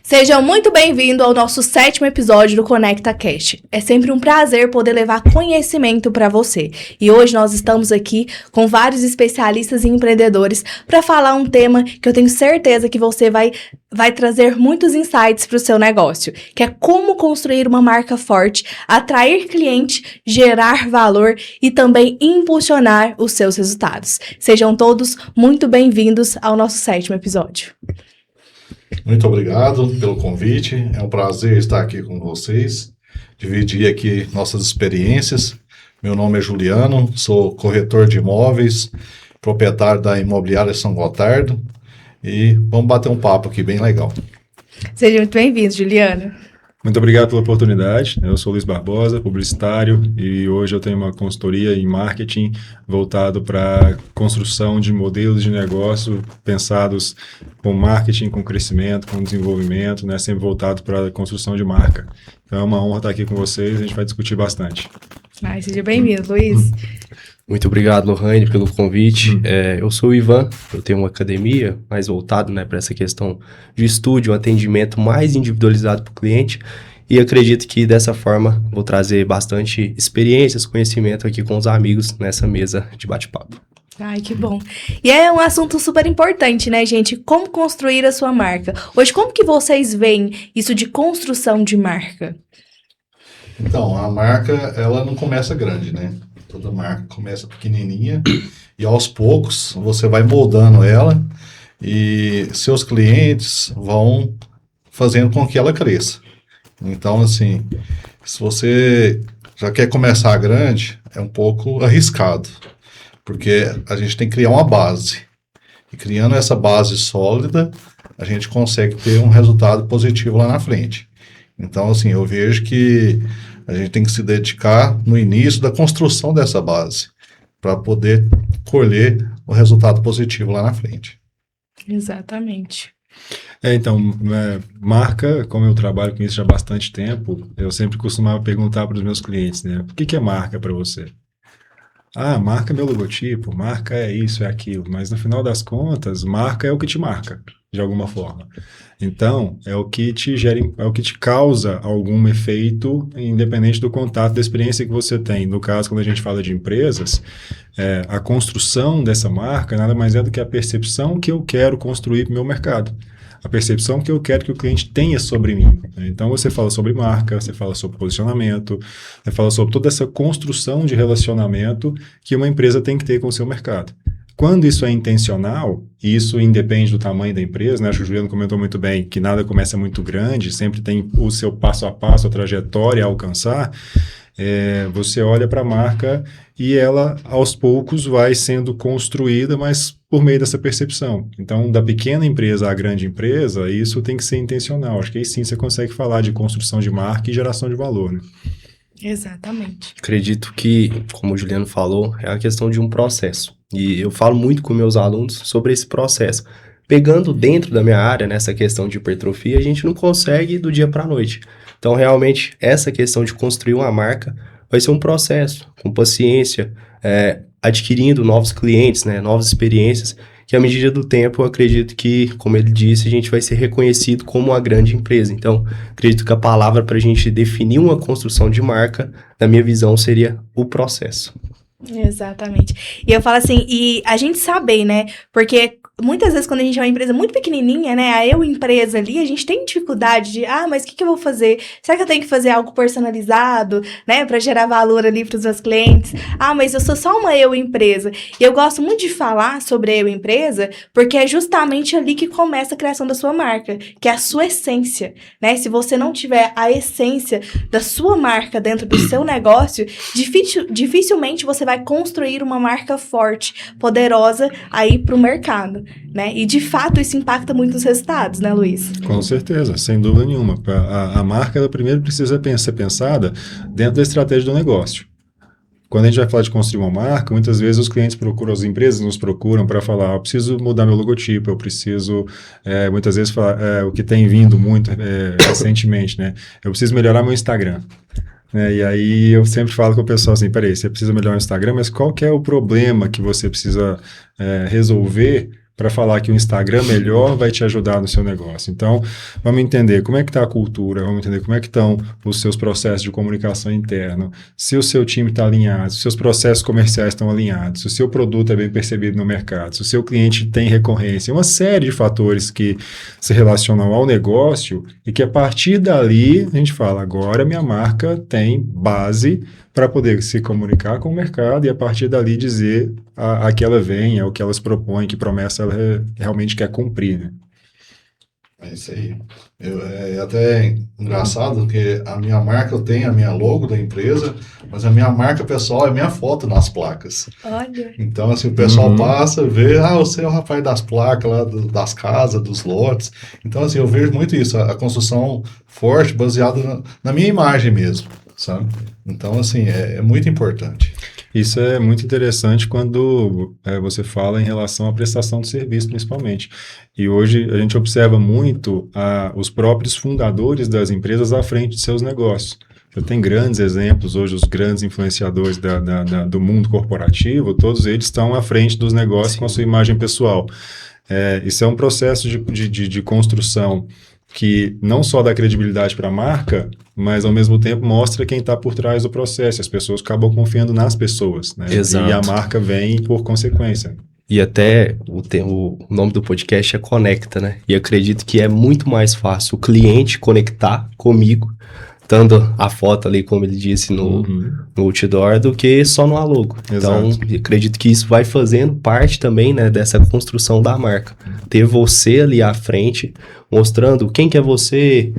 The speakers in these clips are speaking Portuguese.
Sejam muito bem-vindos ao nosso 7º episódio do Conecta Cast. É sempre um prazer poder levar conhecimento para você. E hoje nós estamos aqui com vários especialistas e empreendedores para falar um tema que eu tenho certeza que você vai trazer muitos insights para o seu negócio, que é como construir uma marca forte, atrair cliente, gerar valor e também impulsionar os seus resultados. Sejam todos muito bem-vindos ao nosso 7º episódio. Muito obrigado pelo convite, é um prazer estar aqui com vocês, dividir aqui nossas experiências. Meu nome é Juliano, sou corretor de imóveis, proprietário da imobiliária São Gotardo e vamos bater um papo aqui bem legal. Seja muito bem-vindo, Juliano. Muito obrigado pela oportunidade. Eu sou Luiz Barbosa, publicitário, e hoje eu tenho uma consultoria em marketing voltado para construção de modelos de negócio pensados com marketing, com crescimento, com desenvolvimento, né, sempre voltado para a construção de marca. Então é uma honra estar aqui com vocês, a gente vai discutir bastante. Seja bem-vindo, Luiz. Muito obrigado, Lohane, pelo convite. Eu sou o Ivan, eu tenho uma academia mais voltada, né, para essa questão de estúdio, um atendimento mais individualizado para o cliente, e acredito que dessa forma vou trazer bastante experiências, conhecimento aqui com os amigos nessa mesa de bate-papo. Ai, que bom. E é um assunto super importante, né, gente? Como construir a sua marca. Hoje, como que vocês veem isso de construção de marca? Então, a marca, ela não começa grande, né? Toda marca começa pequenininha e aos poucos você vai moldando ela e seus clientes vão fazendo com que ela cresça. Então, assim, se você já quer começar grande, é um pouco arriscado, porque a gente tem que criar uma base. E criando essa base sólida, a gente consegue ter um resultado positivo lá na frente. Então, assim, eu vejo que a gente tem que se dedicar no início da construção dessa base para poder colher o resultado positivo lá na frente. Exatamente. Então, marca, como eu trabalho com isso já há bastante tempo, eu sempre costumava perguntar para os meus clientes, né? O que é marca para você? Marca é meu logotipo, marca é isso, é aquilo. Mas no final das contas, marca é o que te marca, de alguma forma. Então, é o que te gera, é o que te causa algum efeito, independente do contato, da experiência que você tem. No caso, quando a gente fala de empresas, a construção dessa marca nada mais é do que a percepção que eu quero construir para o meu mercado. A percepção que eu quero que o cliente tenha sobre mim. Então, você fala sobre marca, você fala sobre posicionamento, você fala sobre toda essa construção de relacionamento que uma empresa tem que ter com o seu mercado. Quando isso é intencional, e isso independe do tamanho da empresa, né? Acho que o Juliano comentou muito bem que nada começa muito grande, sempre tem o seu passo a passo, a trajetória a alcançar. Você olha para a marca e ela, aos poucos, vai sendo construída, mas por meio dessa percepção. Então, da pequena empresa à grande empresa, isso tem que ser intencional. Acho que aí sim você consegue falar de construção de marca e geração de valor, né? Exatamente. Acredito que, como o Juliano falou, é a questão de um processo. E eu falo muito com meus alunos sobre esse processo. Pegando dentro da minha área, nessa questão de hipertrofia, a gente não consegue do dia para a noite. Então, realmente, essa questão de construir uma marca vai ser um processo, com paciência, adquirindo novos clientes, né, novas experiências, que à medida do tempo, eu acredito que, como ele disse, a gente vai ser reconhecido como uma grande empresa. Então, acredito que a palavra para a gente definir uma construção de marca, na minha visão, seria o processo. Exatamente. E eu falo assim, e a gente sabe, né, porque muitas vezes quando a gente é uma empresa muito pequenininha, né, a empresa ali, a gente tem dificuldade de, mas o que eu vou fazer? Será que eu tenho que fazer algo personalizado, né, para gerar valor ali para os meus clientes? Mas eu sou só uma empresa. E eu gosto muito de falar sobre a empresa, porque é justamente ali que começa a criação da sua marca, que é a sua essência, né? Se você não tiver a essência da sua marca dentro do seu negócio, dificilmente você vai construir uma marca forte, poderosa aí para o mercado, né? E de fato isso impacta muito os resultados, né, Luiz? Com certeza, sem dúvida nenhuma. A marca, ela primeiro precisa ser pensada dentro da estratégia do negócio. Quando a gente vai falar de construir uma marca, muitas vezes os clientes procuram, as empresas nos procuram para falar, eu preciso mudar meu logotipo, eu preciso, muitas vezes, o que tem vindo muito recentemente, né? Eu preciso melhorar meu Instagram. E aí eu sempre falo com o pessoal assim, peraí, você precisa melhorar o Instagram, mas qual que é o problema que você precisa resolver para falar que o Instagram melhor vai te ajudar no seu negócio. Então, vamos entender como é que está a cultura, vamos entender como é que estão os seus processos de comunicação interna, se o seu time está alinhado, se os seus processos comerciais estão alinhados, se o seu produto é bem percebido no mercado, se o seu cliente tem recorrência, uma série de fatores que se relacionam ao negócio e que a partir dali a gente fala, agora minha marca tem base para poder se comunicar com o mercado e a partir dali dizer a que ela vem, o que elas propõem, que promessa ela realmente quer cumprir, né? É isso aí. É até engraçado porque a minha marca, eu tenho a minha logo da empresa, mas a minha marca pessoal é minha foto nas placas. Olha. Então, assim, o pessoal passa, vê, você é o rapaz das placas lá, das casas, dos lotes. Então, assim, eu vejo muito isso, a construção forte, baseada na minha imagem mesmo, sabe? Então, assim, é muito importante. Isso é muito interessante quando você fala em relação à prestação de serviço, principalmente. E hoje a gente observa muito os próprios fundadores das empresas à frente de seus negócios. Você tem grandes exemplos hoje, os grandes influenciadores do mundo corporativo, todos eles estão à frente dos negócios Sim. com a sua imagem pessoal. Isso é um processo de construção que não só dá credibilidade para a marca, mas ao mesmo tempo mostra quem está por trás do processo. As pessoas acabam confiando nas pessoas, né? Exato. E a marca vem por consequência. E até o nome do podcast é Conecta, né? E acredito que é muito mais fácil o cliente conectar comigo, dando a foto ali, como ele disse, no outdoor, do que só no logo. Então, acredito que isso vai fazendo parte também, né, dessa construção da marca. Ter você ali à frente, mostrando quem que é você,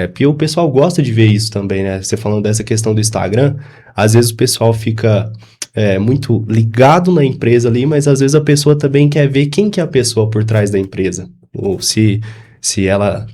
porque o pessoal gosta de ver isso também, né? Você falando dessa questão do Instagram, às vezes o pessoal fica muito ligado na empresa ali, mas às vezes a pessoa também quer ver quem que é a pessoa por trás da empresa. Ou se ela...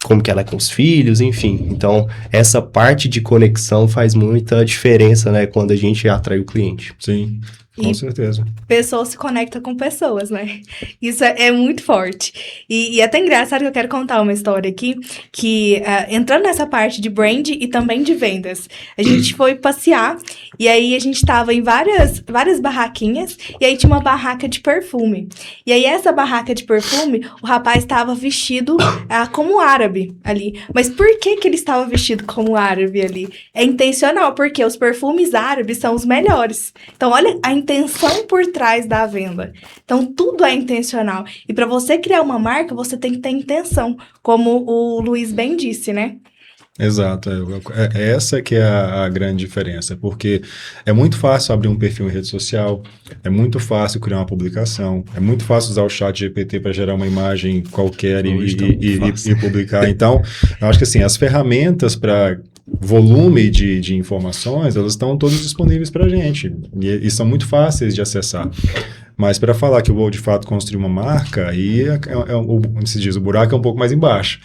como que ela é com os filhos, enfim. Então, essa parte de conexão faz muita diferença, né, quando a gente atrai o cliente. Sim, com certeza. Pessoas se conectam com pessoas, né? Isso é muito forte. E é até engraçado que eu quero contar uma história aqui, que entrando nessa parte de brand e também de vendas, a gente foi passear, e aí a gente tava em várias barraquinhas, e aí tinha uma barraca de perfume. E aí essa barraca de perfume, o rapaz estava vestido como árabe ali. Mas por que ele estava vestido como árabe ali? É intencional, porque os perfumes árabes são os melhores. Então, olha a intenção por trás da venda. Então, tudo é intencional. E para você criar uma marca, você tem que ter intenção, como o Luiz bem disse, né? Exato, essa que é a grande diferença, porque é muito fácil abrir um perfil em rede social, é muito fácil criar uma publicação, é muito fácil usar o chat GPT para gerar uma imagem qualquer e publicar. Então, eu acho que assim, as ferramentas para volume de informações, elas estão todas disponíveis para a gente e são muito fáceis de acessar. Mas para falar que eu vou de fato construir uma marca, aí se diz, o buraco é um pouco mais embaixo,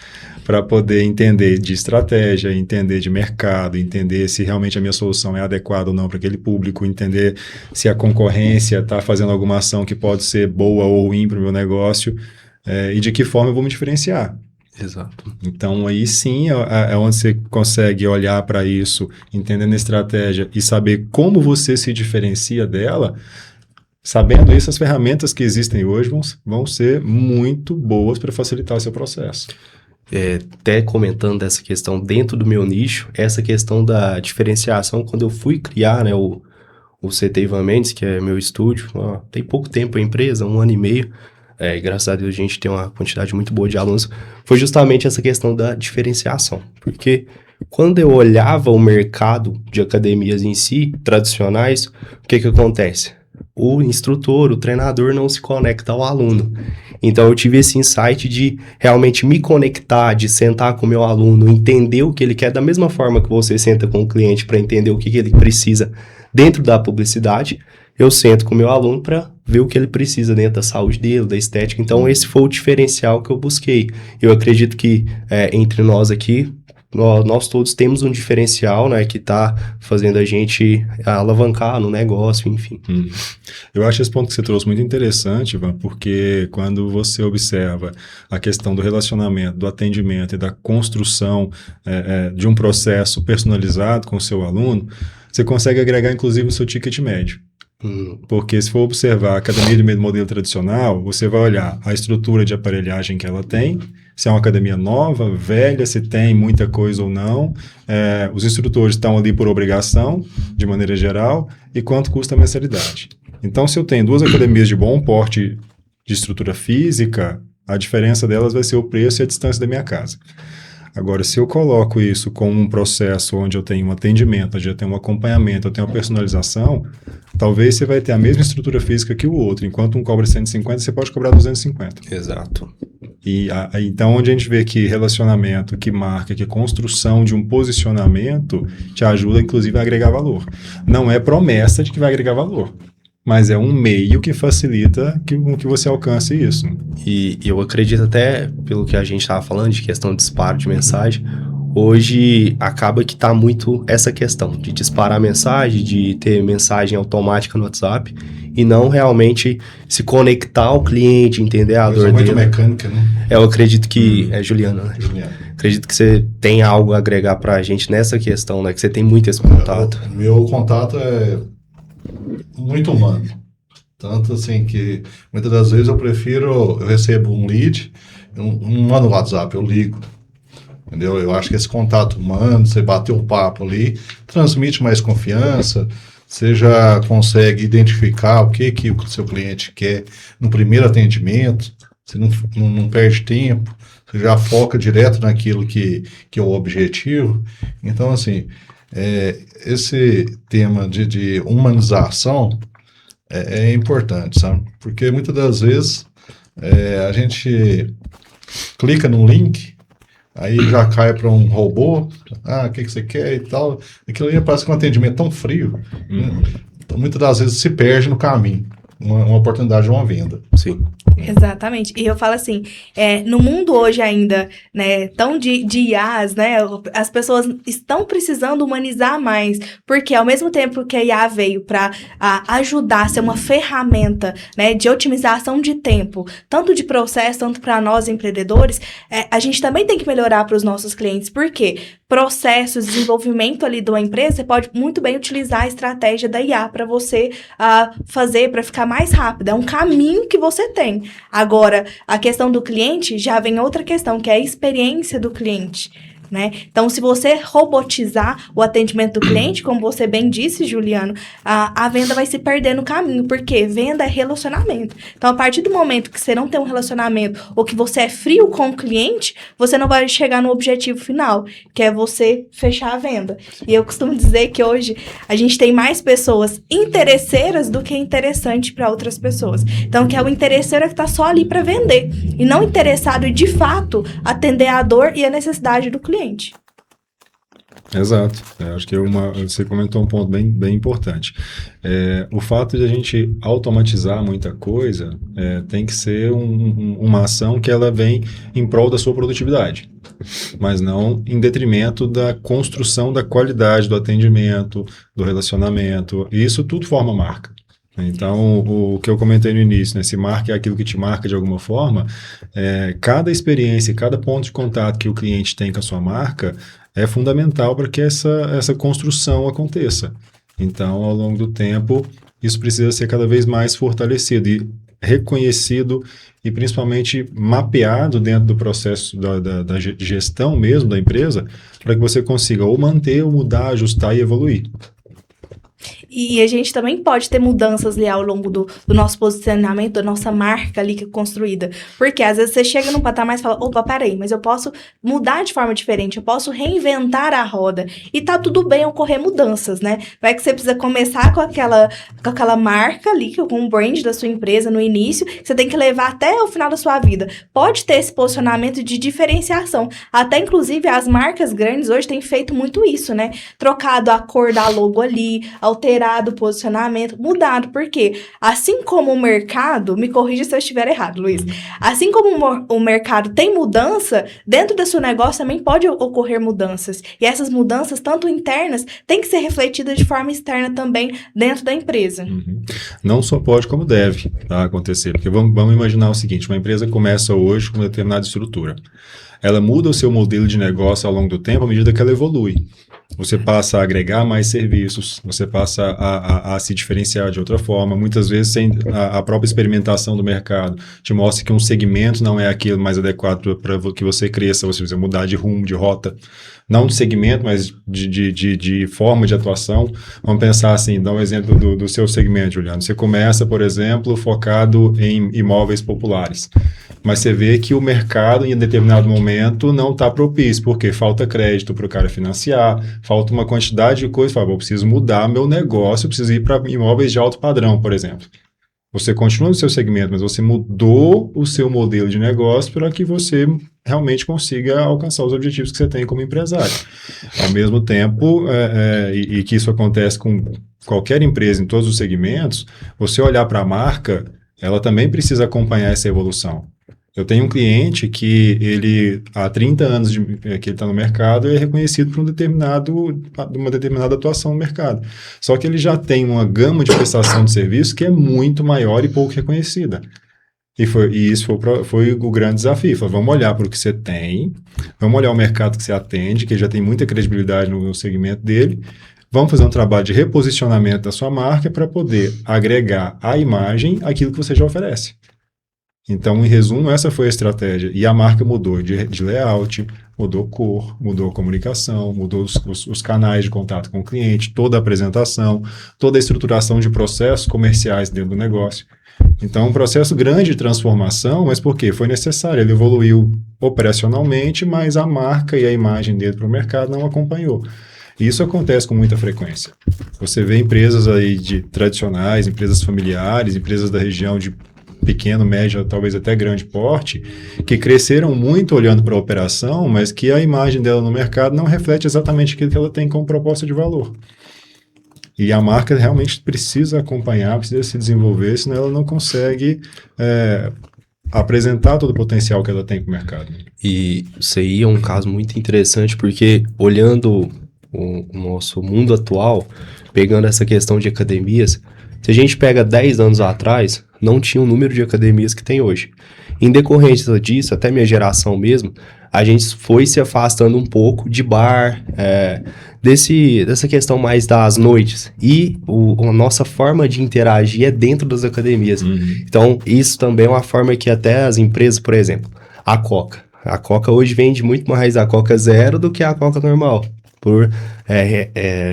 para poder entender de estratégia, entender de mercado, entender se realmente a minha solução é adequada ou não para aquele público, entender se a concorrência está fazendo alguma ação que pode ser boa ou ruim para o meu negócio, e de que forma eu vou me diferenciar. Exato. Então, aí sim é onde você consegue olhar para isso, entendendo a estratégia e saber como você se diferencia dela. Sabendo isso, as ferramentas que existem hoje vão ser muito boas para facilitar o seu processo. Até comentando dessa questão dentro do meu nicho, essa questão da diferenciação, quando eu fui criar, né, o CT Ivan Mendes, que é meu estúdio, tem pouco tempo a empresa, 1 ano e meio, graças a Deus a gente tem uma quantidade muito boa de alunos, foi justamente essa questão da diferenciação, porque quando eu olhava o mercado de academias em si, tradicionais, o que acontece? O instrutor, o treinador não se conecta ao aluno. Então eu tive esse insight de realmente me conectar, de sentar com o meu aluno, entender o que ele quer, da mesma forma que você senta com o cliente para entender o que ele precisa dentro da publicidade, eu sento com o meu aluno para ver o que ele precisa dentro da saúde dele, da estética. Então esse foi o diferencial que eu busquei. Eu acredito que entre nós aqui, nós todos temos um diferencial, né, que está fazendo a gente alavancar no negócio, enfim. Eu acho esse ponto que você trouxe muito interessante, Ivan, porque quando você observa a questão do relacionamento, do atendimento e da construção de um processo personalizado com o seu aluno, você consegue agregar, inclusive, o seu ticket médio. Porque se for observar a academia de modelo tradicional, você vai olhar a estrutura de aparelhagem que ela tem, se é uma academia nova, velha, se tem muita coisa ou não, os instrutores estão ali por obrigação, de maneira geral, e quanto custa a mensalidade. Então, se eu tenho 2 academias de bom porte de estrutura física, a diferença delas vai ser o preço e a distância da minha casa. Agora, se eu coloco isso com um processo onde eu tenho um atendimento, onde eu tenho um acompanhamento, eu tenho uma personalização, talvez você vai ter a mesma estrutura física que o outro. Enquanto um cobra 150, você pode cobrar 250. Exato. E então, onde a gente vê que relacionamento, que marca, que construção de um posicionamento te ajuda, inclusive, a agregar valor. Não é promessa de que vai agregar valor, mas é um meio que facilita que você alcance isso. E eu acredito até, pelo que a gente estava falando, de questão de disparo de mensagem, hoje acaba que está muito essa questão de disparar mensagem, de ter mensagem automática no WhatsApp, e não realmente se conectar ao cliente, entender a dor muito dele. mecânica, né? Eu acredito que... É Juliana, né? Juliana. Acredito que você tem algo a agregar para a gente nessa questão, né? Que você tem muito esse contato. Meu contato é muito humano. Tanto assim que muitas das vezes eu recebo um lead, não mando no WhatsApp, eu ligo. Entendeu? Eu acho que esse contato humano, você bater um papo ali, transmite mais confiança, você já consegue identificar o que o seu cliente quer no primeiro atendimento, você não perde tempo, você já foca direto naquilo que é o objetivo. Então, assim, esse tema de humanização é importante, sabe? Porque muitas das vezes a gente clica no link, aí já cai para um robô, o que você quer e tal. Aquilo aí parece que é um atendimento tão frio, né? Então, muitas das vezes se perde no caminho uma oportunidade de uma venda. Sim. Exatamente. E eu falo assim, no mundo hoje ainda, né, tão de IAs, né, as pessoas estão precisando humanizar mais, porque ao mesmo tempo que a IA veio para ajudar a ser uma ferramenta, né, de otimização de tempo, tanto de processo, tanto para nós empreendedores, a gente também tem que melhorar para os nossos clientes, porque processos, desenvolvimento ali de uma empresa, você pode muito bem utilizar a estratégia da IA para você fazer, para ficar mais rápido. É um caminho que você tem. Agora, a questão do cliente, já vem outra questão, que é a experiência do cliente, né? Então, se você robotizar o atendimento do cliente, como você bem disse, Juliano, a venda vai se perder no caminho, porque venda é relacionamento. Então, a partir do momento que você não tem um relacionamento ou que você é frio com o cliente, você não vai chegar no objetivo final, que é você fechar a venda. E eu costumo dizer que hoje a gente tem mais pessoas interesseiras do que interessantes para outras pessoas. Então, que é o interesseiro que está só ali para vender e não interessado em, de fato, atender a dor e a necessidade do cliente. Exato. Acho que você comentou um ponto bem importante. O fato de a gente automatizar muita coisa tem que ser uma ação que ela vem em prol da sua produtividade, mas não em detrimento da construção da qualidade do atendimento, do relacionamento. E isso tudo forma marca. Então, o que eu comentei no início, né, se marca é aquilo que te marca de alguma forma, cada experiência, cada ponto de contato que o cliente tem com a sua marca é fundamental para que essa construção aconteça. Então, ao longo do tempo, isso precisa ser cada vez mais fortalecido e reconhecido e principalmente mapeado dentro do processo da gestão mesmo da empresa, para que você consiga ou manter, ou mudar, ajustar e evoluir. E a gente também pode ter mudanças ali ao longo do nosso posicionamento, da nossa marca ali que é construída. Porque às vezes você chega num patamar e fala, opa, peraí, mas eu posso mudar de forma diferente, eu posso reinventar a roda. E tá tudo bem ocorrer mudanças, né? Vai que você precisa começar com aquela marca ali, com o brand da sua empresa no início, que você tem que levar até o final da sua vida. Pode ter esse posicionamento de diferenciação. Até, inclusive, as marcas grandes hoje têm feito muito isso, né? Trocado a cor da logo ali, alterado o posicionamento, mudado, porque assim como o mercado, me corrija se eu estiver errado, Luiz, assim como o mercado tem mudança, dentro do seu negócio também pode ocorrer mudanças, e essas mudanças, tanto internas, têm que ser refletidas de forma externa também dentro da empresa. Não só pode, como deve acontecer, porque vamos imaginar o seguinte, uma empresa começa hoje com uma determinada estrutura, ela muda o seu modelo de negócio ao longo do tempo à medida que ela evolui. Você passa a agregar mais serviços, você passa a se diferenciar de outra forma. Muitas vezes a própria experimentação do mercado te mostra que um segmento não é aquilo mais adequado para que você cresça, você precisa mudar de rumo, de rota. Não de segmento, mas de forma de atuação. Vamos pensar assim, dar um exemplo do seu segmento, Juliano. Você começa, por exemplo, focado em imóveis populares. Mas você vê que o mercado, em determinado momento, não está propício, porque falta crédito para o cara financiar, falta uma quantidade de coisas. Fala, eu preciso mudar meu negócio, eu preciso ir para imóveis de alto padrão, por exemplo. Você continua no seu segmento, mas você mudou o seu modelo de negócio para que você realmente consiga alcançar os objetivos que você tem como empresário. Ao mesmo tempo, e que isso acontece com qualquer empresa em todos os segmentos, você olhar para a marca, ela também precisa acompanhar essa evolução. Eu tenho um cliente que ele, há 30 anos que ele está no mercado, é reconhecido por uma determinada atuação no mercado. Só que ele já tem uma gama de prestação de serviço que é muito maior e pouco reconhecida. E isso foi o grande desafio. Falei, vamos olhar para o que você tem, vamos olhar o mercado que você atende, que já tem muita credibilidade no segmento dele, vamos fazer um trabalho de reposicionamento da sua marca para poder agregar à imagem aquilo que você já oferece. Então, em resumo, essa foi a estratégia. E a marca mudou de layout, mudou cor, mudou comunicação, mudou os canais de contato com o cliente, toda a apresentação, toda a estruturação de processos comerciais dentro do negócio. Então, um processo grande de transformação, mas por quê? Foi necessário. Ele evoluiu operacionalmente, mas a marca e a imagem dele para o mercado não acompanhou. E isso acontece com muita frequência. Você vê empresas aí tradicionais, empresas familiares, empresas da região de pequeno, médio, talvez até grande porte, que cresceram muito olhando para a operação, mas que a imagem dela no mercado não reflete exatamente aquilo que ela tem como proposta de valor. E a marca realmente precisa acompanhar, precisa se desenvolver, senão ela não consegue apresentar todo o potencial que ela tem para o mercado. E isso aí é um caso muito interessante, porque olhando o nosso mundo atual, pegando essa questão de academias, se a gente pega 10 anos atrás, não tinha o número de academias que tem hoje. Em decorrência disso, até minha geração mesmo, a gente foi se afastando um pouco de bar, dessa questão mais das noites. E a nossa forma de interagir é dentro das academias. Uhum. Então, isso também é uma forma que até as empresas, por exemplo, a Coca. A Coca hoje vende muito mais a Coca Zero do que a Coca normal. Por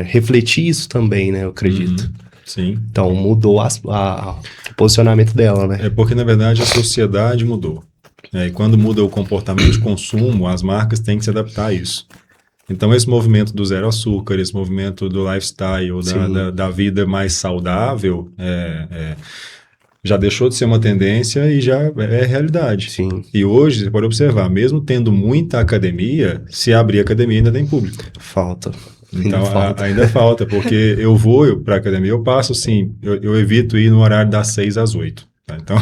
refletir isso também, né? Eu acredito. Uhum. Sim. Então, mudou o posicionamento dela, né? É porque, na verdade, a sociedade mudou. E quando muda o comportamento de consumo, as marcas têm que se adaptar a isso. Então, esse movimento do zero açúcar, esse movimento do lifestyle, da vida mais saudável, já deixou de ser uma tendência e já é realidade. Sim. E hoje, você pode observar, mesmo tendo muita academia, se abrir academia ainda tem público. Falta. Então, ainda falta, porque eu vou para a academia, eu passo assim, eu evito ir no horário das 6 às 8. Tá? Então,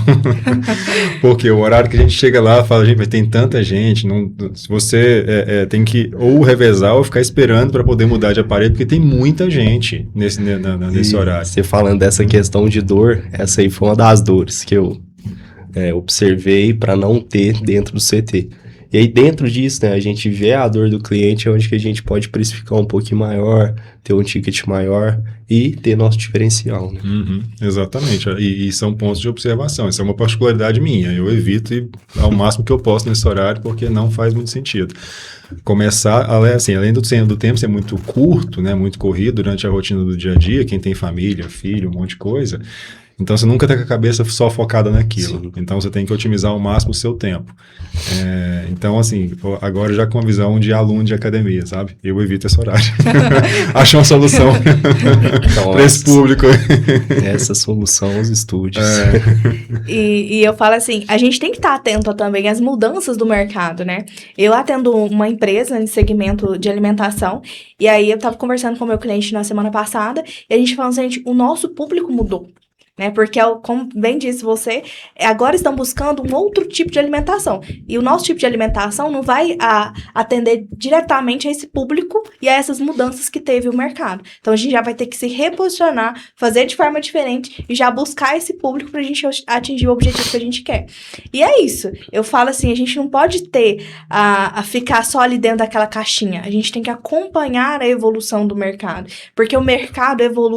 porque o horário que a gente chega lá, fala, gente, mas tem tanta gente, se você tem que ou revezar ou ficar esperando para poder mudar de aparelho, porque tem muita gente nesse horário. Você falando dessa questão de dor, essa aí foi uma das dores que eu observei para não ter dentro do CT. E aí dentro disso, né, a gente vê a dor do cliente, onde que a gente pode precificar um pouquinho maior, ter um ticket maior e ter nosso diferencial, né? Uhum, exatamente, e são pontos de observação, isso é uma particularidade minha, eu evito ir ao máximo que eu posso nesse horário, porque não faz muito sentido. Começar, assim, além do tempo ser muito curto, né, muito corrido durante a rotina do dia a dia, quem tem família, filho, um monte de coisa, então você nunca está com a cabeça só focada naquilo. Sim. Então você tem que otimizar ao máximo o seu tempo. Então, assim, agora já com a visão de aluno de academia, sabe? Eu evito esse horário. Acho uma solução então, para esse público. Essa solução, os estúdios. E eu falo assim, a gente tem que estar atento também às mudanças do mercado, né? Eu atendo uma empresa em segmento de alimentação, e aí eu estava conversando com o meu cliente na semana passada, e a gente falando assim, o nosso público mudou. né? Porque, como bem disse você, agora estão buscando um outro tipo de alimentação. E o nosso tipo de alimentação não vai atender diretamente a esse público e a essas mudanças que teve o mercado. Então, a gente já vai ter que se reposicionar, fazer de forma diferente e já buscar esse público para a gente atingir o objetivo que a gente quer. E é isso. Eu falo assim, a gente não pode ter a ficar só ali dentro daquela caixinha. A gente tem que acompanhar a evolução do mercado. Porque o mercado evolui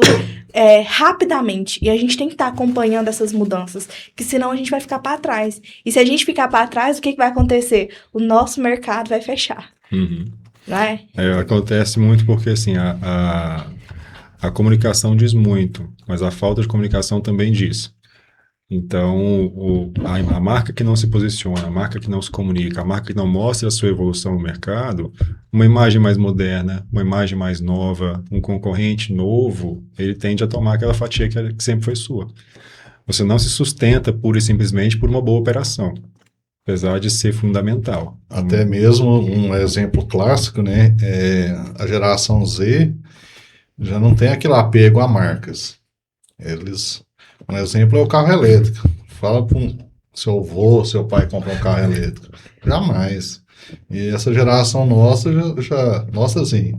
rapidamente. E a gente tem que estar acompanhando essas mudanças. Que senão a gente vai ficar para trás. E se a gente ficar para trás, o que vai acontecer? O nosso mercado vai fechar. Né? Acontece muito porque, assim, a comunicação diz muito, mas a falta de comunicação também diz. Então, a marca que não se posiciona, a marca que não se comunica, a marca que não mostra a sua evolução no mercado, uma imagem mais moderna, uma imagem mais nova, um concorrente novo, ele tende a tomar aquela fatia que sempre foi sua. Você não se sustenta pura e simplesmente por uma boa operação, apesar de ser fundamental. Até mesmo um exemplo clássico, né? A geração Z já não tem aquele apego a marcas. Um exemplo é o carro elétrico. Fala para seu avô, seu pai comprar um carro elétrico. Jamais. E essa geração nossa, nossa assim,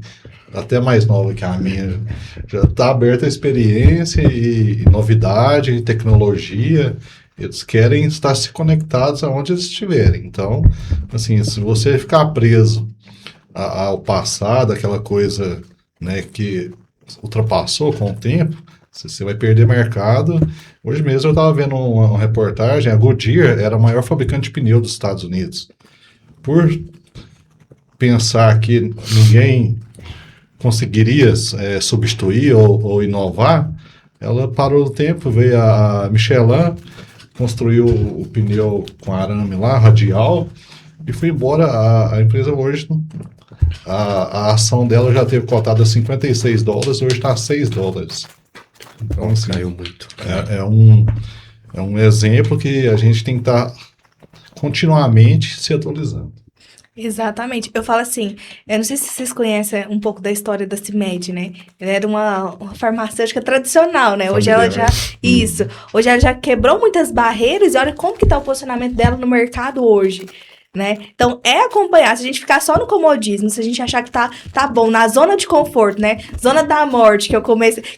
até mais nova que a minha, já está aberta a experiência e novidade, e tecnologia. Eles querem estar se conectados aonde eles estiverem. Então, assim, se você ficar preso ao passado, aquela coisa, né, que ultrapassou com o tempo, você vai perder mercado. Hoje mesmo eu estava vendo uma reportagem, a Goodyear era a maior fabricante de pneu dos Estados Unidos. Por pensar que ninguém conseguiria substituir ou inovar, ela parou no tempo, veio a Michelin, construiu o pneu com arame lá, radial, e foi embora. A empresa hoje, a ação dela já teve cotada a $56, hoje está a $6. Então, assim, Caiu muito. É um exemplo que a gente tem que estar continuamente se atualizando. Exatamente. Eu falo assim, eu não sei se vocês conhecem um pouco da história da CIMED, né? Ela era uma farmacêutica tradicional, né? Hoje ela já... Isso. Hoje ela já quebrou muitas barreiras e olha como que tá o posicionamento dela no mercado hoje, né? Então, acompanhar. Se a gente ficar só no comodismo, se a gente achar que tá bom, na zona de conforto, né? Zona da morte, que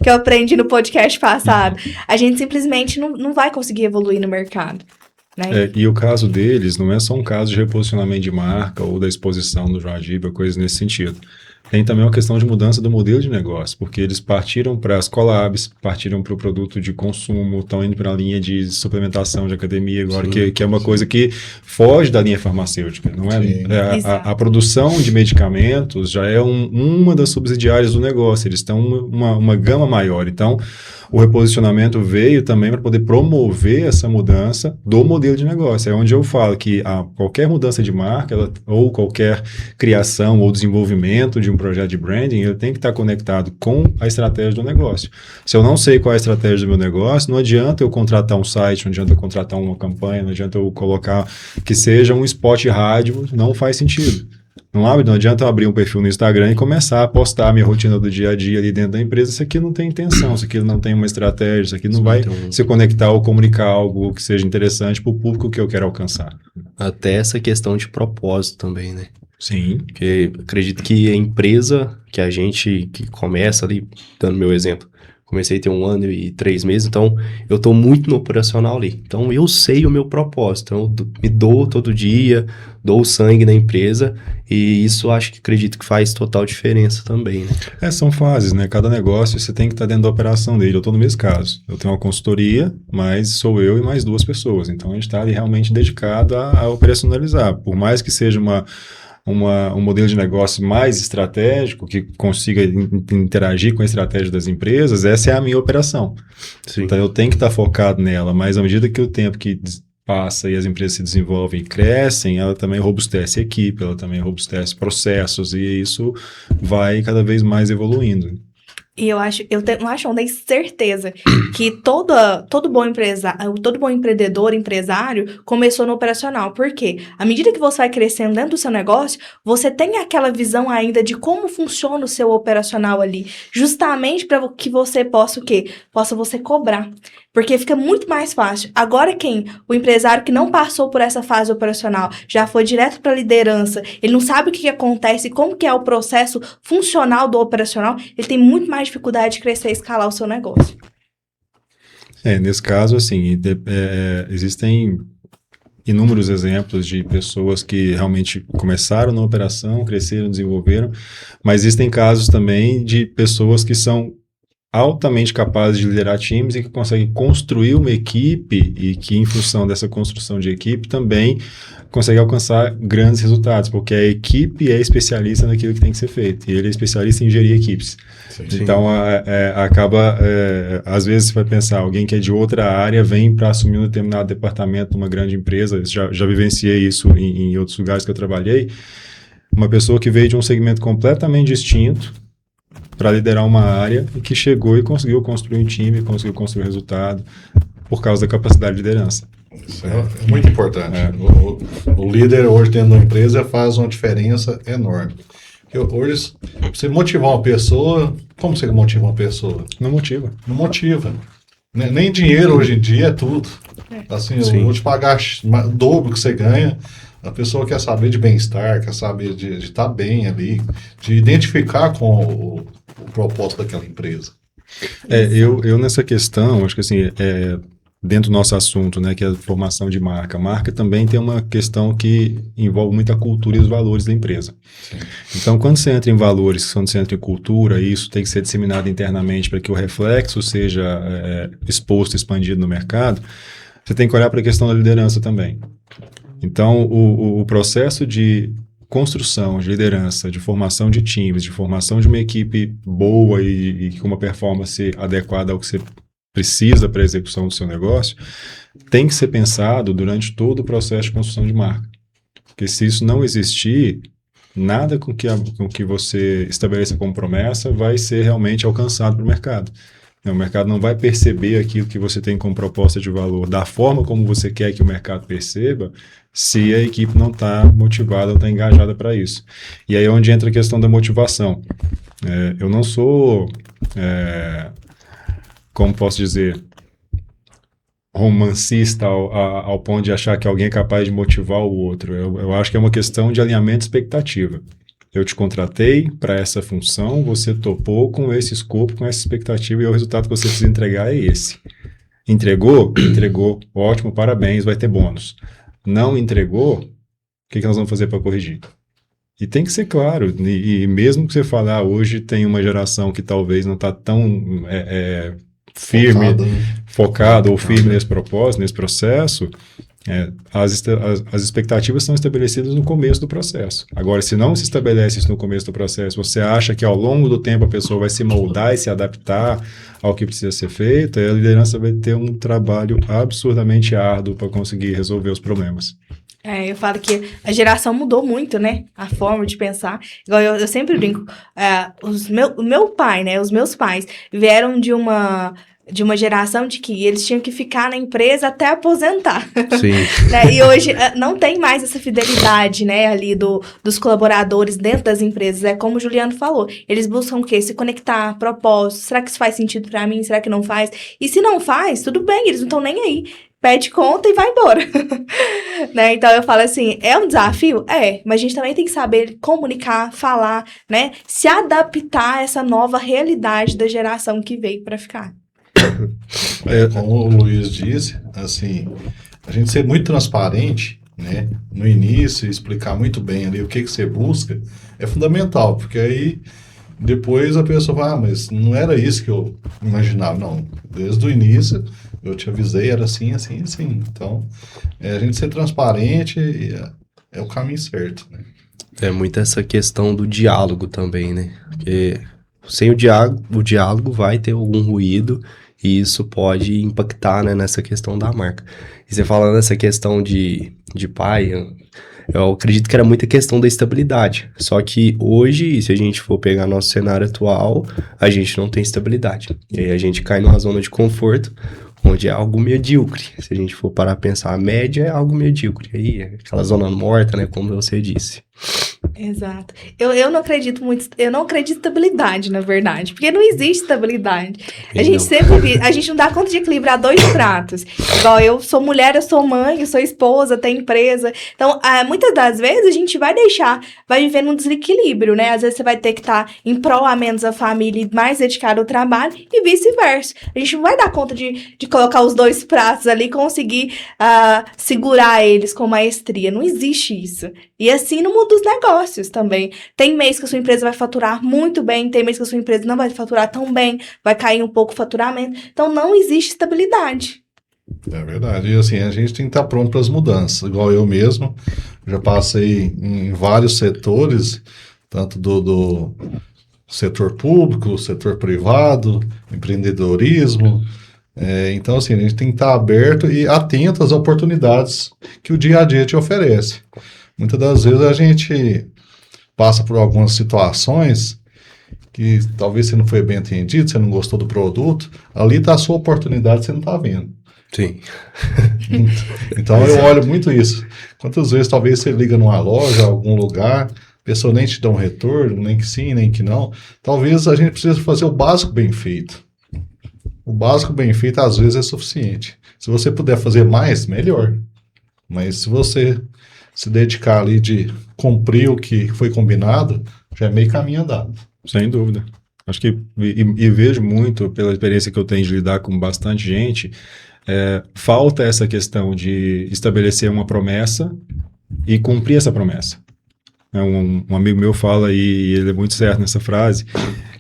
eu aprendi no podcast passado, a gente simplesmente não vai conseguir evoluir no mercado. Né? E o caso deles não é só um caso de reposicionamento de marca ou da exposição do Joadiba, coisas nesse sentido. Tem também uma questão de mudança do modelo de negócio, porque eles partiram para as collabs, partiram para o produto de consumo, estão indo para a linha de suplementação de academia agora, que é uma coisa que foge da linha farmacêutica. Não a produção de medicamentos já é uma das subsidiárias do negócio, eles estão uma gama maior. Então, o reposicionamento veio também para poder promover essa mudança do modelo de negócio. É onde eu falo que qualquer mudança de marca ou qualquer criação ou desenvolvimento de um projeto de branding, ele tem que estar conectado com a estratégia do negócio. Se eu não sei qual é a estratégia do meu negócio, não adianta eu contratar um site, não adianta eu contratar uma campanha, não adianta eu colocar que seja um spot rádio, não faz sentido. Não adianta eu abrir um perfil no Instagram e começar a postar a minha rotina do dia a dia ali dentro da empresa. Isso aqui não tem intenção, isso aqui não tem uma estratégia, isso aqui não vai se conectar ou comunicar algo que seja interessante para o público que eu quero alcançar. Até essa questão de propósito também, né? Sim. Porque acredito que a empresa que começa ali, dando meu exemplo, comecei a ter 1 ano e 3 meses, então eu estou muito no operacional ali. Então eu sei o meu propósito, então eu me dou todo dia, dou sangue na empresa e isso acredito que faz total diferença também, né? São fases, né? Cada negócio você tem que estar dentro da operação dele. Eu estou no mesmo caso. Eu tenho uma consultoria, mas sou eu e mais 2 pessoas. Então a gente está ali realmente dedicado a operacionalizar. Por mais que seja um modelo de negócio mais estratégico, que consiga interagir com a estratégia das empresas, essa é a minha operação. Sim. Então eu tenho que estar focado nela, mas à medida que o tempo que passa e as empresas se desenvolvem e crescem, ela também robustece a equipe, ela também robustece processos e isso vai cada vez mais evoluindo. E eu acho, não tenho certeza que todo bom empreendedor, empresário, começou no operacional. Por quê? À medida que você vai crescendo dentro do seu negócio, você tem aquela visão ainda de como funciona o seu operacional ali. Justamente para que você possa o quê? Possa você cobrar. Porque fica muito mais fácil. Agora o empresário que não passou por essa fase operacional, já foi direto para a liderança, ele não sabe o que acontece, como que é o processo funcional do operacional, ele tem muito mais dificuldade de crescer e escalar o seu negócio. Nesse caso, assim, existem inúmeros exemplos de pessoas que realmente começaram na operação, cresceram, desenvolveram, mas existem casos também de pessoas que são altamente capazes de liderar times e que conseguem construir uma equipe e que, em função dessa construção de equipe, também consegue alcançar grandes resultados, porque a equipe é especialista naquilo que tem que ser feito, e ele é especialista em gerir equipes. Sim. Então, às vezes você vai pensar, alguém que é de outra área vem para assumir um determinado departamento numa grande empresa, já vivenciei isso em outros lugares que eu trabalhei, uma pessoa que veio de um segmento completamente distinto, para liderar uma área e que chegou e conseguiu construir um time, conseguiu construir resultado por causa da capacidade de liderança. Isso é muito importante. O líder hoje dentro da empresa faz uma diferença enorme. Hoje, você motivar uma pessoa, como você motiva uma pessoa? Não motiva. Não motiva. Nem dinheiro hoje em dia é tudo. Assim, eu vou te pagar o dobro que você ganha. A pessoa quer saber de bem-estar, quer saber de estar bem ali, de identificar com o propósito daquela empresa. Eu nessa questão, acho que assim, dentro do nosso assunto, né, que é a formação de marca. A marca também tem uma questão que envolve muito a cultura e os valores da empresa. Sim. Então, quando você entra em valores, quando você entra em cultura, isso tem que ser disseminado internamente para que o reflexo seja exposto, expandido no mercado, você tem que olhar para a questão da liderança também. Então, o processo de construção, de liderança, de formação de times, de formação de uma equipe boa e com uma performance adequada ao que você precisa para a execução do seu negócio, tem que ser pensado durante todo o processo de construção de marca. Porque se isso não existir, nada com que você estabeleça como promessa vai ser realmente alcançado pelo mercado. O mercado não vai perceber aquilo que você tem como proposta de valor da forma como você quer que o mercado perceba, se a equipe não está motivada, não está engajada para isso. E aí é onde entra a questão da motivação. Eu não sou, como posso dizer, romancista ao ponto de achar que alguém é capaz de motivar o outro. Eu acho que é uma questão de alinhamento de expectativa. Eu te contratei para essa função, você topou com esse escopo, com essa expectativa, e o resultado que você precisa entregar é esse. Entregou? Entregou. Ótimo, parabéns, vai ter bônus. Não entregou? O que nós vamos fazer para corrigir? E tem que ser claro, e mesmo que você falar, hoje tem uma geração que talvez não está tão firme, focado ou firme nesse propósito, nesse processo, as expectativas são estabelecidas no começo do processo. Agora, se não se estabelece isso no começo do processo, você acha que ao longo do tempo a pessoa vai se moldar e se adaptar ao que precisa ser feito, aí a liderança vai ter um trabalho absurdamente árduo para conseguir resolver os problemas. Eu falo que a geração mudou muito, né? A forma de pensar. Igual eu sempre brinco. O meu pai, né? Os meus pais vieram de uma geração de que eles tinham que ficar na empresa até aposentar. Sim. Né? E hoje não tem mais essa fidelidade, né, ali dos colaboradores dentro das empresas. É como o Juliano falou. Eles buscam o quê? Se conectar, propósito. Será que isso faz sentido pra mim? Será que não faz? E se não faz, tudo bem, eles não estão nem aí. Pede conta e vai embora. Né? Então, eu falo assim, é um desafio? mas a gente também tem que saber comunicar, falar, né? Se adaptar a essa nova realidade da geração que veio para ficar. Como o Luiz disse, assim, a gente ser muito transparente, né, no início, explicar muito bem ali o que você busca, é fundamental, porque aí depois a pessoa vai, mas não era isso que eu imaginava. Não, desde o início eu te avisei, era assim, assim, assim. Então, a gente ser transparente é o caminho certo, né? É muito essa questão do diálogo também, né? Porque sem o diálogo vai ter algum ruído e isso pode impactar, né, nessa questão da marca. E você falando nessa questão de pai, Eu acredito que era muita questão da estabilidade. Só que hoje, se a gente for pegar nosso cenário atual, a gente não tem estabilidade. E aí a gente cai numa zona de conforto, onde é algo medíocre. Se a gente for parar a pensar, a média é algo medíocre. Aí é aquela zona morta, né, como você disse. Exato. Eu não acredito muito, eu não acredito em estabilidade, na verdade, porque não existe estabilidade. A gente sempre, a gente não dá conta de equilibrar dois pratos. Igual eu sou mulher, eu sou mãe, eu sou esposa, tenho empresa. Então, muitas das vezes a gente vai viver num desequilíbrio, né? Às vezes você vai ter que estar em prol a menos da família e mais dedicado ao trabalho e vice-versa. A gente não vai dar conta de colocar os dois pratos ali e conseguir segurar eles com maestria. Não existe isso. E assim no mundo dos negócios também. Tem mês que a sua empresa vai faturar muito bem, tem mês que a sua empresa não vai faturar tão bem, vai cair um pouco o faturamento. Então, não existe estabilidade. É verdade. E assim, a gente tem que estar pronto para as mudanças. Igual eu mesmo, já passei em vários setores, tanto do setor público, setor privado, empreendedorismo. Então, assim, a gente tem que estar aberto e atento às oportunidades que o dia a dia te oferece. Muitas das vezes a gente passa por algumas situações que talvez você não foi bem atendido, você não gostou do produto, ali está a sua oportunidade, você não está vendo. Sim. Então eu olho muito isso. Quantas vezes talvez você liga numa loja, algum lugar, a pessoa nem te dá um retorno, nem que sim, nem que não. Talvez a gente precise fazer o básico bem feito. O básico bem feito às vezes é suficiente. Se você puder fazer mais, melhor. Mas se você se dedicar ali de cumprir o que foi combinado, já é meio caminho andado. Sem dúvida. Acho que, e vejo muito, pela experiência que eu tenho de lidar com bastante gente, falta essa questão de estabelecer uma promessa e cumprir essa promessa. Um amigo meu fala, e ele é muito certo nessa frase,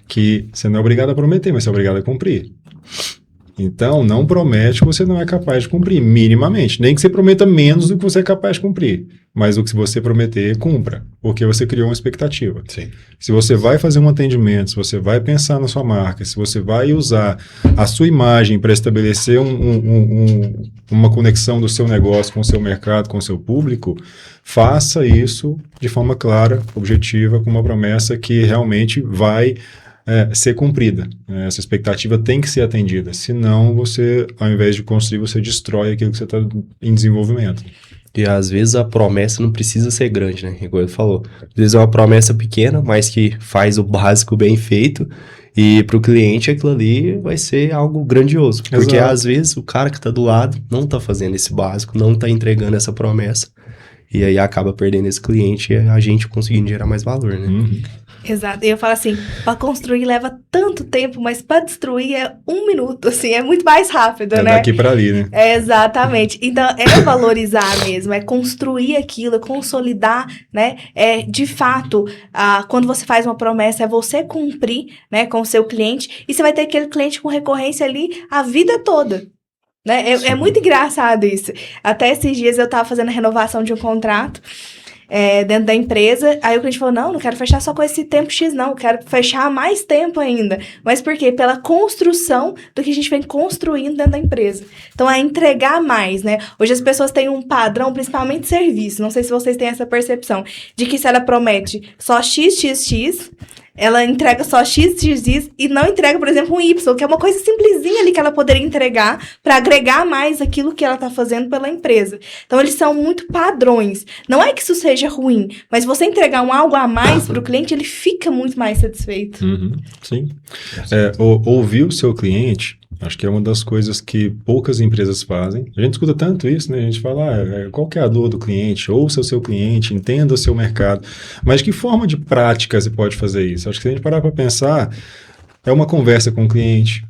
que você não é obrigado a prometer, mas você é obrigado a cumprir. Então, não promete que você não é capaz de cumprir, minimamente. Nem que você prometa menos do que você é capaz de cumprir. Mas o que você prometer, cumpra. Porque você criou uma expectativa. Sim. Se você vai fazer um atendimento, se você vai pensar na sua marca, se você vai usar a sua imagem para estabelecer uma conexão do seu negócio com o seu mercado, com o seu público, faça isso de forma clara, objetiva, com uma promessa que realmente vai ser cumprida. Essa expectativa tem que ser atendida. Senão, você, ao invés de construir, você destrói aquilo que você está em desenvolvimento. E às vezes a promessa não precisa ser grande, né? Igual ele falou. Às vezes é uma promessa pequena, mas que faz o básico bem feito. E para o cliente aquilo ali vai ser algo grandioso. Porque às vezes o cara que está do lado não está fazendo esse básico, não está entregando essa promessa. E aí acaba perdendo esse cliente e a gente conseguindo gerar mais valor, né? Uhum. Exato. E eu falo assim, para construir leva tanto tempo, mas para destruir é 1 minuto, assim, é muito mais rápido, né? Daqui para ali, né? Exatamente. Então, valorizar mesmo, é construir aquilo, é consolidar, né? De fato, quando você faz uma promessa, é você cumprir, né, com o seu cliente, e você vai ter aquele cliente com recorrência ali a vida toda. Né? É muito engraçado isso. Até esses dias eu estava fazendo a renovação de um contrato dentro da empresa, aí o cliente falou, não quero fechar só com esse tempo X, não, quero fechar mais tempo ainda. Mas por quê? Pela construção do que a gente vem construindo dentro da empresa. Então, é entregar mais, né? Hoje as pessoas têm um padrão, principalmente de serviço, não sei se vocês têm essa percepção, de que se ela promete só XXX, ela entrega só XXX e não entrega, por exemplo, um Y, que é uma coisa simplesinha ali que ela poderia entregar para agregar mais aquilo que ela está fazendo pela empresa. Então, eles são muito padrões. Não é que isso seja ruim, mas você entregar algo a mais para o cliente, ele fica muito mais satisfeito. Uhum, sim. Ouvir o seu cliente, acho que é uma das coisas que poucas empresas fazem. A gente escuta tanto isso, né? A gente fala, qual que é a dor do cliente? Ouça o seu cliente, entenda o seu mercado. Mas de que forma de prática você pode fazer isso? Acho que se a gente parar para pensar, é uma conversa com o cliente.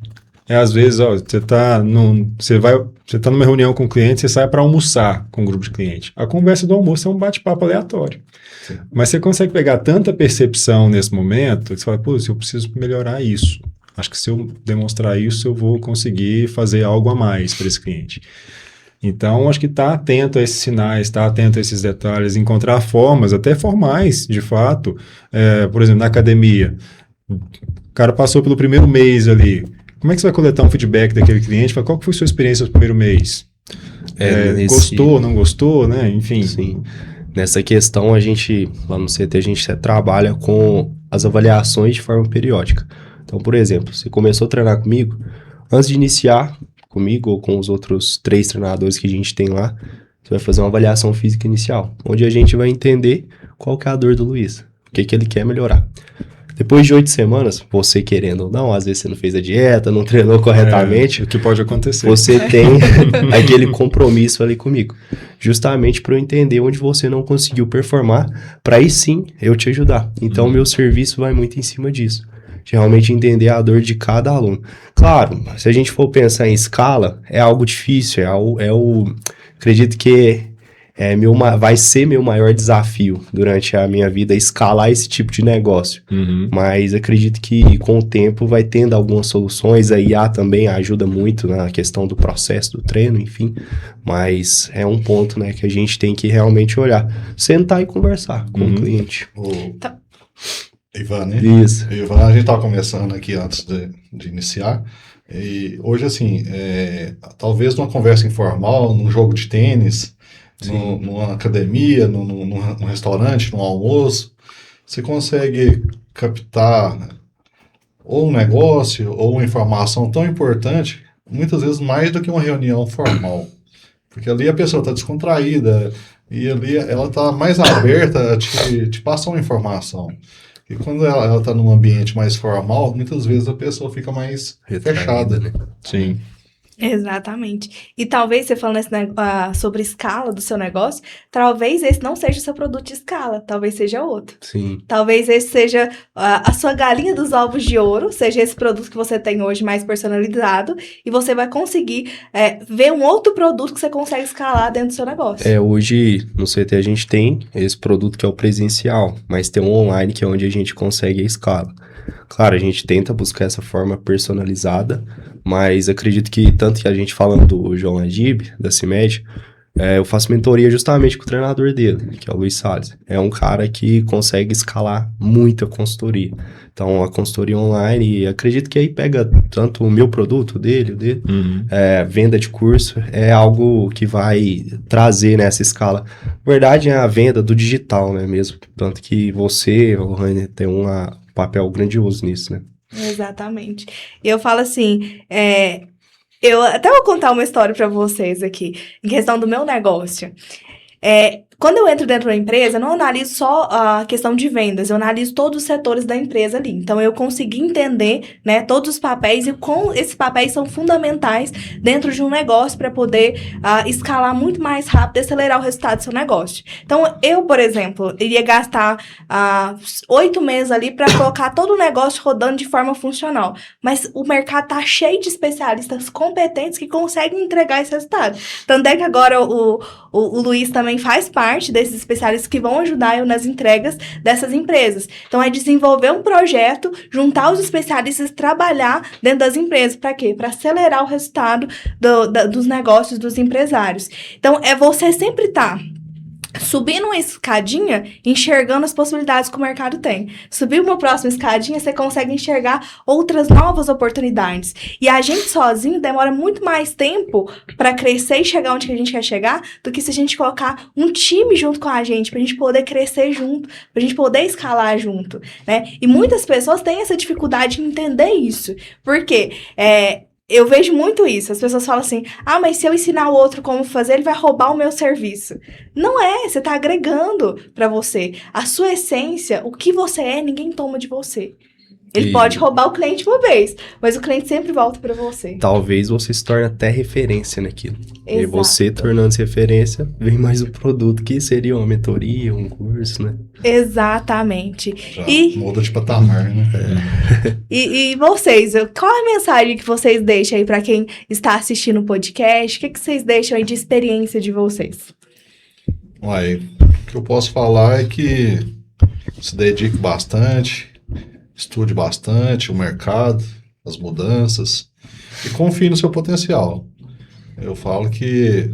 Às vezes, você está numa reunião com o cliente, você sai para almoçar com um grupo de cliente. A conversa do almoço é um bate-papo aleatório. Sim. Mas você consegue pegar tanta percepção nesse momento, que você fala, pô, eu preciso melhorar isso. Acho que se eu demonstrar isso, eu vou conseguir fazer algo a mais para esse cliente. Então, acho que estar atento a esses sinais, estar atento a esses detalhes, encontrar formas, até formais, de fato. Por exemplo, na academia, o cara passou pelo primeiro mês ali. Como é que você vai coletar um feedback daquele cliente? Qual que foi a sua experiência no primeiro mês? Gostou, não gostou, né? Enfim. Sim. Nessa questão, a gente, lá no CT, a gente trabalha com as avaliações de forma periódica. Então, por exemplo, você começou a treinar comigo, antes de iniciar comigo ou com os outros 3 treinadores que a gente tem lá, você vai fazer uma avaliação física inicial, onde a gente vai entender qual que é a dor do Luiz, o que que ele quer melhorar. Depois de 8 semanas, você querendo ou não, às vezes você não fez a dieta, não treinou corretamente, O que pode acontecer. você tem aquele compromisso ali comigo. Justamente para eu entender onde você não conseguiu performar, para aí sim eu te ajudar. Então, meu serviço vai muito em cima disso. De realmente entender a dor de cada aluno. Claro, se a gente for pensar em escala, é algo difícil, acredito que vai ser meu maior desafio durante a minha vida, escalar esse tipo de negócio. Mas acredito que com o tempo vai tendo algumas soluções, a IA também ajuda muito na questão do processo do treino, enfim. Mas é um ponto, né, que a gente tem que realmente olhar, sentar e conversar com o cliente. Ivan, né? Isso. Ivan, a gente estava conversando aqui antes de iniciar, e hoje, assim, talvez numa conversa informal, num jogo de tênis, numa academia, num restaurante, num almoço, você consegue captar ou um negócio ou uma informação tão importante, muitas vezes mais do que uma reunião formal. Porque ali a pessoa está descontraída e ali ela está mais aberta a te passar uma informação. E quando ela está num ambiente mais formal, muitas vezes a pessoa fica mais fechada. Né? Sim. Exatamente. E talvez você falando sobre escala do seu negócio, talvez esse não seja o seu produto de escala, talvez seja outro. Sim. Talvez esse seja a sua galinha dos ovos de ouro, seja esse produto que você tem hoje mais personalizado, e você vai conseguir ver um outro produto que você consegue escalar dentro do seu negócio. Hoje no CT a gente tem esse produto que é o presencial, mas tem um online que é onde a gente consegue a escala. Claro, a gente tenta buscar essa forma personalizada, mas acredito que tanto que a gente falando do João Adib, da CIMED, eu faço mentoria justamente com o treinador dele, que é o Luiz Salles. É um cara que consegue escalar muito a consultoria. Então, a consultoria online, acredito que aí pega tanto o meu produto, o dele, venda de curso, é algo que vai trazer nessa escala. Na verdade, é a venda do digital, né, mesmo. Tanto que você, o Rainer, tem um papel grandioso nisso, né? Exatamente. E eu falo assim, eu até vou contar uma história para vocês aqui, em questão do meu negócio. Quando eu entro dentro da empresa, eu não analiso só a questão de vendas, eu analiso todos os setores da empresa ali. Então, eu consegui entender, né, todos os papéis e como esses papéis são fundamentais dentro de um negócio para poder escalar muito mais rápido e acelerar o resultado do seu negócio. Então, eu, por exemplo, iria gastar 8 meses ali para colocar todo o negócio rodando de forma funcional. Mas o mercado tá cheio de especialistas competentes que conseguem entregar esse resultado. Tanto é que agora o Luiz também faz parte desses especialistas que vão ajudar eu nas entregas dessas empresas. Então, é desenvolver um projeto, juntar os especialistas, trabalhar dentro das empresas. Para quê? Para acelerar o resultado dos negócios dos empresários. Então, é você sempre estar subindo uma escadinha, enxergando as possibilidades que o mercado tem. Subir uma próxima escadinha, você consegue enxergar outras novas oportunidades. E a gente sozinho demora muito mais tempo para crescer e chegar onde que a gente quer chegar, do que se a gente colocar um time junto com a gente, pra gente poder crescer junto, pra gente poder escalar junto, né? E muitas pessoas têm essa dificuldade em entender isso. Por quê? Eu vejo muito isso. As pessoas falam assim, mas se eu ensinar o outro como fazer, ele vai roubar o meu serviço. Não é, você está agregando para você. A sua essência, o que você é, ninguém toma de você. Ele pode roubar o cliente uma vez, mas o cliente sempre volta para você. Talvez você se torne até referência naquilo. Exato. E você tornando-se referência, vem mais um produto que seria uma mentoria, um curso, né? Exatamente. Já muda de patamar, né? E vocês, qual é a mensagem que vocês deixam aí para quem está assistindo o podcast? O que vocês deixam aí de experiência de vocês? Uai, o que eu posso falar é que se dedique bastante, estude bastante o mercado, as mudanças e confie no seu potencial. Eu falo que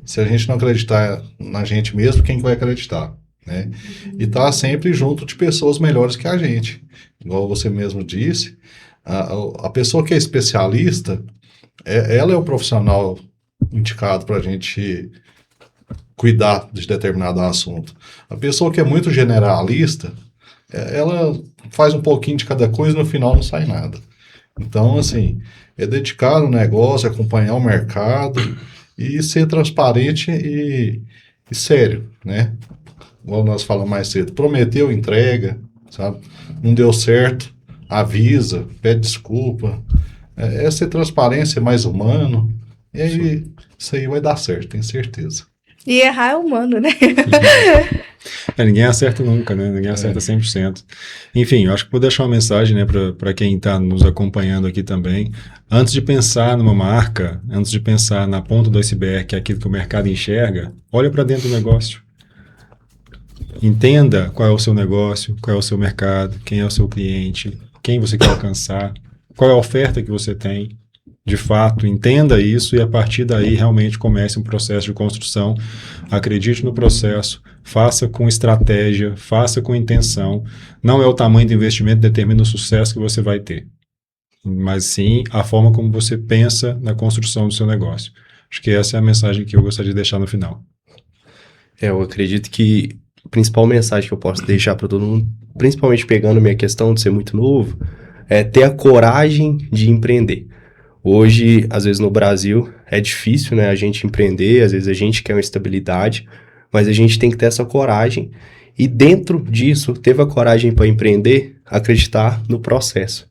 se a gente não acreditar na gente mesmo, quem vai acreditar, né? E tá sempre junto de pessoas melhores que a gente. Igual você mesmo disse, a pessoa que é especialista, ela é o profissional indicado para a gente cuidar de determinado assunto. A pessoa que é muito generalista, ela faz um pouquinho de cada coisa e no final não sai nada. Então, assim, é dedicar no negócio, acompanhar o mercado e ser transparente e sério, né? Igual nós falamos mais cedo, prometeu, entrega, sabe? Não deu certo, avisa, pede desculpa. É ser transparente, ser mais humano. E aí, isso aí vai dar certo, tenho certeza. E errar é humano, né? Ninguém acerta nunca, né? Ninguém acerta 100%. Enfim, eu acho que vou deixar uma mensagem, né, para quem está nos acompanhando aqui também. Antes de pensar numa marca, antes de pensar na ponta do iceberg, que é aquilo que o mercado enxerga, olha para dentro do negócio. Entenda qual é o seu negócio, qual é o seu mercado, quem é o seu cliente, quem você quer alcançar, qual é a oferta que você tem. De fato, entenda isso e a partir daí realmente comece um processo de construção. Acredite no processo, faça com estratégia, faça com intenção. Não é o tamanho do investimento que determina o sucesso que você vai ter, mas sim a forma como você pensa na construção do seu negócio. Acho que essa é a mensagem que eu gostaria de deixar no final. Eu acredito que a principal mensagem que eu posso deixar para todo mundo, principalmente pegando minha questão de ser muito novo, é ter a coragem de empreender. Hoje, às vezes no Brasil, é difícil, né, a gente empreender, às vezes a gente quer uma estabilidade, mas a gente tem que ter essa coragem e dentro disso, ter a coragem para empreender, acreditar no processo.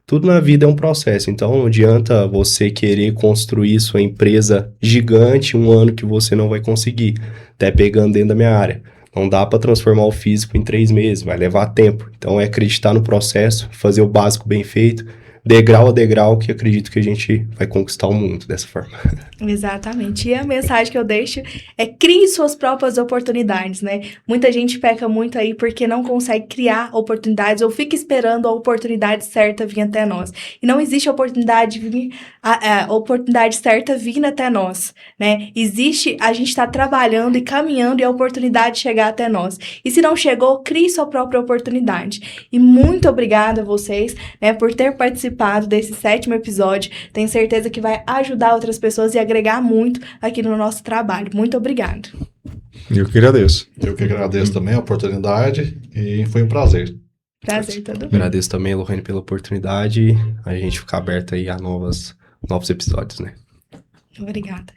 Tudo na vida é um processo, então não adianta você querer construir sua empresa gigante um ano que você não vai conseguir, até pegando dentro da minha área. Não dá para transformar o físico em 3 meses, vai levar tempo. Então é acreditar no processo, fazer o básico bem feito, degrau a degrau, que acredito que a gente vai conquistar o mundo dessa forma. Exatamente. E a mensagem que eu deixo é crie suas próprias oportunidades, né? Muita gente peca muito aí porque não consegue criar oportunidades ou fica esperando a oportunidade certa vir até nós. E não existe oportunidade certa vindo até nós, né? Existe, a gente está trabalhando e caminhando e a oportunidade chegar até nós. E se não chegou, crie sua própria oportunidade. E muito obrigada a vocês, né, por ter participado desse 7º episódio. Tenho certeza que vai ajudar outras pessoas e agregar muito aqui no nosso trabalho. Muito obrigado. Eu que agradeço. Eu que agradeço também a oportunidade e foi um prazer. Prazer, todo mundo. Agradeço também, Lohane, pela oportunidade. A gente fica aberto aí a novos episódios, né? Obrigada.